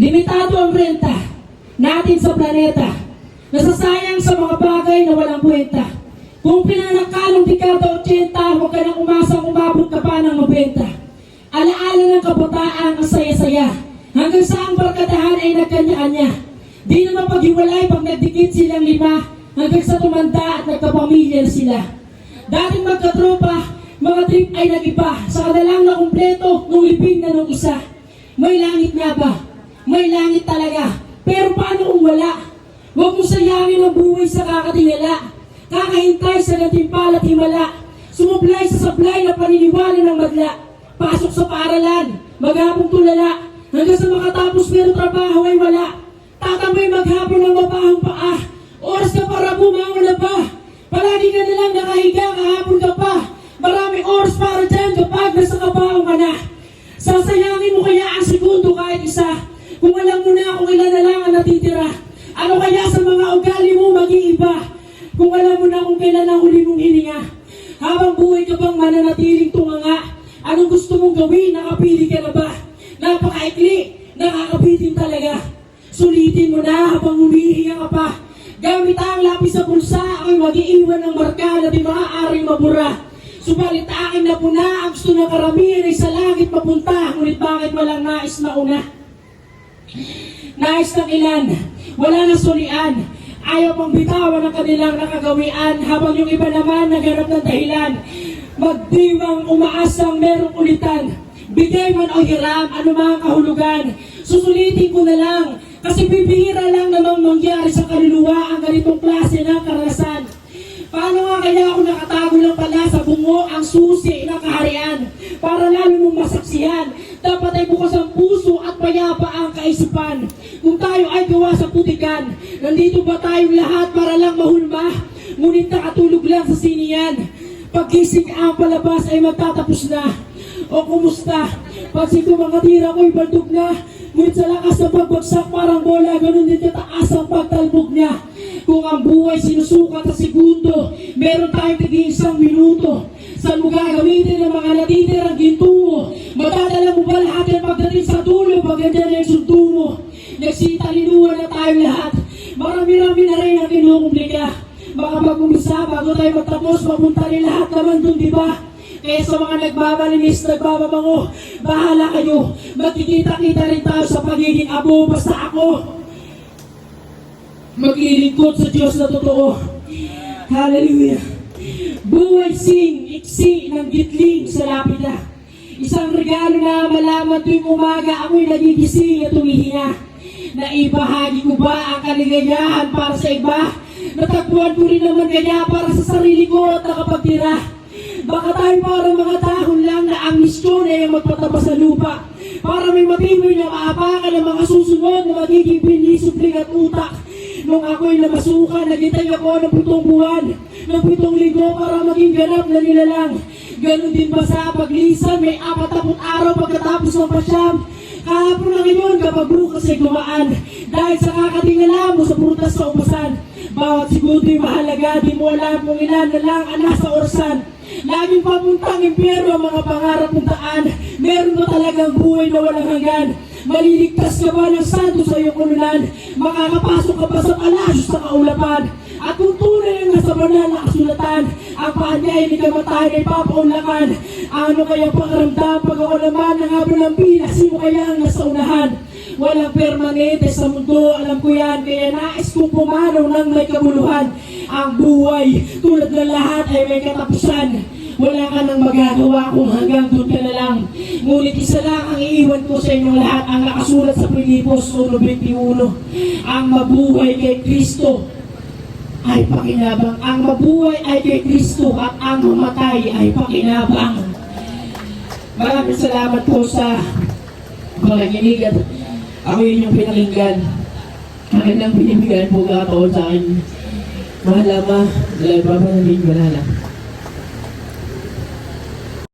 Limitado ang renta natin sa planeta. Nasasayang sa mga bagay na walang kwenta. Kung pinanang ka ng dekada 80, huwag ka nang umasang umabot ka pa ng 90. Alaala ng kabataan ang saya-saya. Hanggang sa ang barkadahan ay nagkanya-kanya. Di naman paghiwalay pag nagdikit silang 5, hanggang sa tumanda at nagkapamilya sila. Dating magkatropa, mga trip ay nag-iba. Sa kanilang na kumpleto, nung libing na nung isa. May langit nga ba? May langit talaga. Pero paano kung wala? Huwag mo sayangin ang buhay sa kakatingala. Kakahintay sa gantimpala at himala. Sumublay sa sablay na paniniwala ng madla. Pasok sa paaralan, maghapong tulala. Hanggang sa makatapos pero trabaho ay wala. Tatambay maghapon ng mabahang paa. Oras ka para bumangon na ba? Palagi ka nalang nakahiga, kahapon ka pa. Maraming oras para dyan kapag nasa kabaong ka na. Sasayangin mo kaya ang segundo kahit isa. Kung alam mo na kung ilan na lang ang natitira. Ano kaya sa mga ugali mo mag-iiba? Kung alam mo na kung kailan ang huli mong hininga. Habang buhay ka bang mananatiling tunganga? Anong gusto mong gawin? Nakapili ka na ba? Napakaikli, nakakabitin talaga. Sulitin mo na habang humihinga ka pa. Gamit ang lapis sa bulsa, ako'y mag-iiwan ng marka na di maaaring mabura. Subalit akin na po na, ang gusto ng karamihan ay sa langit mapunta. Ngunit bakit walang nais na una? Nais ng ilan, wala na sulian. Ayaw pang bitawan ang kanilang nakagawian. Habang yung iba naman naghanap ng dahilan. Magdiwang umaasang merong ulitan. Bigay man o hiram, anumang kahulugan. Susulitin ko na lang, kasi bibihira lang namang mangyari sa kaluluwa ang ganitong klase ng karanasan. Paano nga kaya ako nakatago lang pala sa bungo ang susi ng kaharian? Para lalo mong masaksihan, dapat ay bukas ang puso at payapa ang kaisipan. Kung tayo ay gawa sa putikan, nandito ba tayong lahat para lang mahulma? Ngunit nakatulog lang sa siniyan. Pagkising ang palabas ay magtatapos na. O kumusta? Pansin ko mga tira ko'y baldog na. Ngunit sa lakas ng pagbagsak parang bola, ganun din kataas ang pagtalbog niya. Kung ang buhay sinusukat sa segundo, meron tayong tig-isang minuto. Saan mo gagamitin ang mga natitirang gintungo? Matadala mo ba lahat yan pagdating sa dulo? Pagganyan yung sunto mo. Nagsitalinuhan na tayo lahat. Marami-rami na rin ang kinukumplika. Baka mag-umisa bago tayo magtapos, mapunta rin lahat naman dun, di ba? Kaya sa mga nagbabalinis, nagbababango, bahala kayo. Magkikita-kita rin tayo sa pagiging abo. Basta ako maglilingkod sa Diyos na totoo. Hallelujah. Buhay sing, iksi ng gitling sa lapida. Isang regalo na malaman tuwing umaga ako'y nagigising at humihinga. Naibahagi ko ba ang kaligayahan para sa iba? Natagpuan ko rin naman kanya para sa sarili ko at nakapagtira. Baka tayo parang mga dahon lang na ang misyon ay magpataba sa lupa. Para may matibay na maapakan ng mga susunod na magiging binisupling at utak. Nung ako'y namasukan, nagintay ako ng 7 buwan, ng 7 linggo para maging ganap na nilalang. Ganon din ba sa paglisan, may 40 araw pagkatapos ng pasyam. Kahapon na ngayon kapag bukas ay gumaan. Dahil sa kakatingala mo sa prutas sa upasan. Bawat segundo ay mahalaga, di mo alam kung ilan na lang ang nasa orasan. Laging papuntang impyerno ang mga pangarap ng daan. Meron ba talagang buhay na walang hanggan? Maliligtas ka ba ng santo sa iyong ulunan? Makakapasok ka ba sa palasyo sa kaulapan? At kung tunay ang nasa banal na kasulatan, ang paan niya ay nikamatayan ay papaunlakan. Ano kaya pangaramdam pag ako naman ang habol ng pila? Sino kaya ang nasa unahan? Walang permanente sa mundo, alam ko yan. Kaya nais kong pumanaw ng may kabuluhan. Ang buhay, tulad ng lahat ay may katapusan. Wala ka nang magagawa kung hanggang doon ka na lang. Ngunit isa lang ang iiwan ko sa inyong lahat, ang nakasulat sa Pilipos 1:21. Ang mabuhay kay Kristo ay pakinabang. Ang mabuhay ay kay Kristo at ang mamatay ay pakinabang. Maraming salamat po sa mga kinig at ako yun yung pinakinggan. Akin lang binibigyan po kakataon sa akin. Mahal ama, dahil pa pa namin malala.